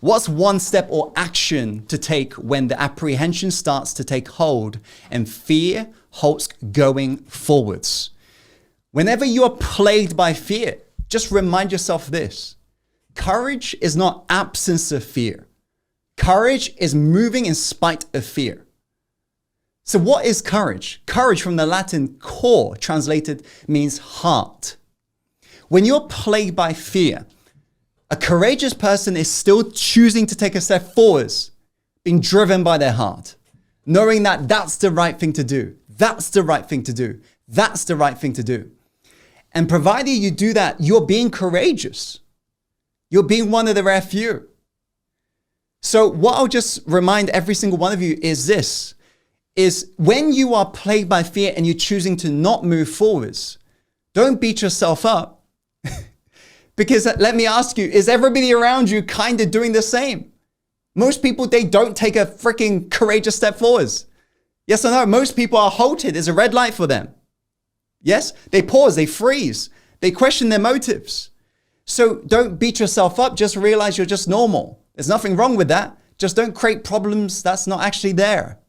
What's one step or action to take when the apprehension starts to take hold and fear halts going forwards? Whenever you are plagued by fear, just remind yourself this. Courage is not absence of fear. Courage is moving in spite of fear. So what is courage? Courage from the Latin cor, translated, means heart. When you're plagued by fear, a courageous person is still choosing to take a step forwards, being driven by their heart, knowing that that's the right thing to do. That's the right thing to do. That's the right thing to do. And provided you do that, you're being courageous. You're being one of the rare few. So what I'll just remind every single one of you is this, is when you are plagued by fear and you're choosing to not move forwards, don't beat yourself up. Because let me ask you, is everybody around you kind of doing the same? Most people, they don't take a freaking courageous step forwards. Yes or no? Most people are halted. There's a red light for them. Yes? They pause, they freeze, they question their motives. So don't beat yourself up. Just realize you're just normal. There's nothing wrong with that. Just don't create problems that's not actually there,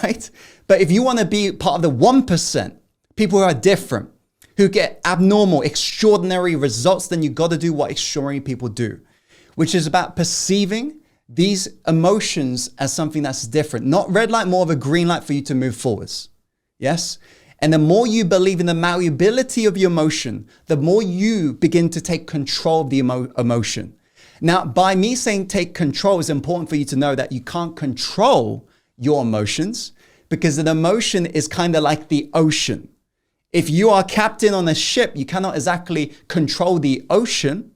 right? But if you want to be part of the 1%, people who are different, who get abnormal, extraordinary results, then you got to do what extraordinary people do, which is about perceiving these emotions as something that's different. Not red light, more of a green light for you to move forwards. Yes? And the more you believe in the malleability of your emotion, the more you begin to take control of the emotion. Now, by me saying take control, it's important for you to know that you can't control your emotions because an emotion is kind of like the ocean. If you are captain on a ship, you cannot exactly control the ocean.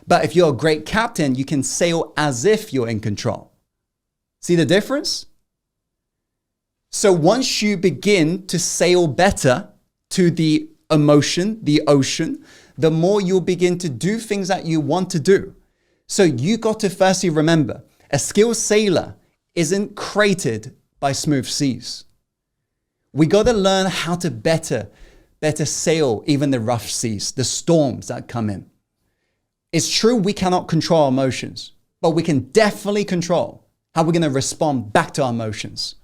But if you're a great captain, you can sail as if you're in control. See the difference? So once you begin to sail better to the emotion, the ocean, the more you'll begin to do things that you want to do. So you got to firstly remember, a skilled sailor isn't created by smooth seas. We got to learn how to better sail even the rough seas, the storms that come in. It's true we cannot control our emotions, but we can definitely control how we're going to respond back to our emotions.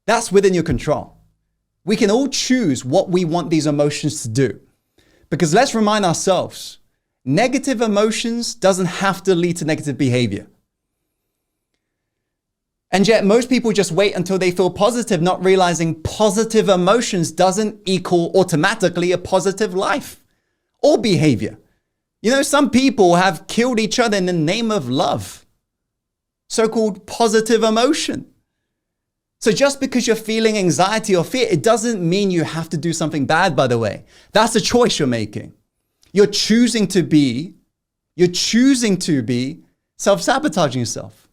That's within your control. We can all choose what we want these emotions to do. Because let's remind ourselves, negative emotions doesn't have to lead to negative behavior. And yet most people just wait until they feel positive, not realizing positive emotions doesn't equal automatically a positive life or behavior. You know, some people have killed each other in the name of love, so-called positive emotion. So just because you're feeling anxiety or fear, it doesn't mean you have to do something bad, by the way. That's a choice you're making. You're choosing to be self-sabotaging yourself.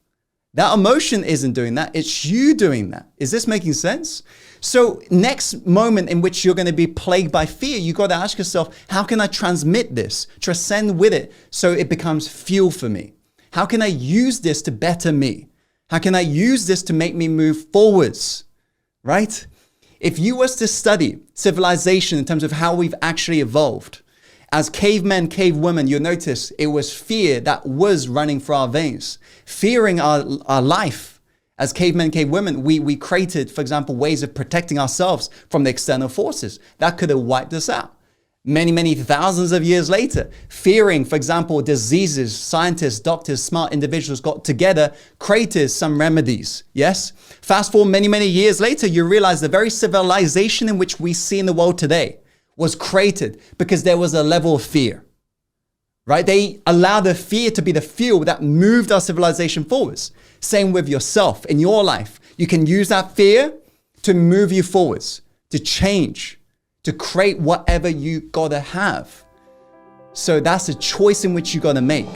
That emotion isn't doing that. It's you doing that. Is this making sense? So next moment in which you're going to be plagued by fear, you got to ask yourself, how can I transmit this, transcend with it so it becomes fuel for me? How can I use this to better me? How can I use this to make me move forwards, right? If you was to study civilization in terms of how we've actually evolved, as cavemen, cavewomen, you'll notice it was fear that was running through our veins. Fearing our life. As cavemen, cavewomen, we created, for example, ways of protecting ourselves from the external forces. That could have wiped us out. Many thousands of years later, fearing, for example, diseases, scientists, doctors, smart individuals got together, created some remedies. Yes? Fast forward many years later, you realize the very civilization in which we see in the world today was created because there was a level of fear, right? They allowed the fear to be the fuel that moved our civilization forwards. Same with yourself in your life. You can use that fear to move you forwards, to change, to create whatever you gotta have. So that's a choice in which you gotta make.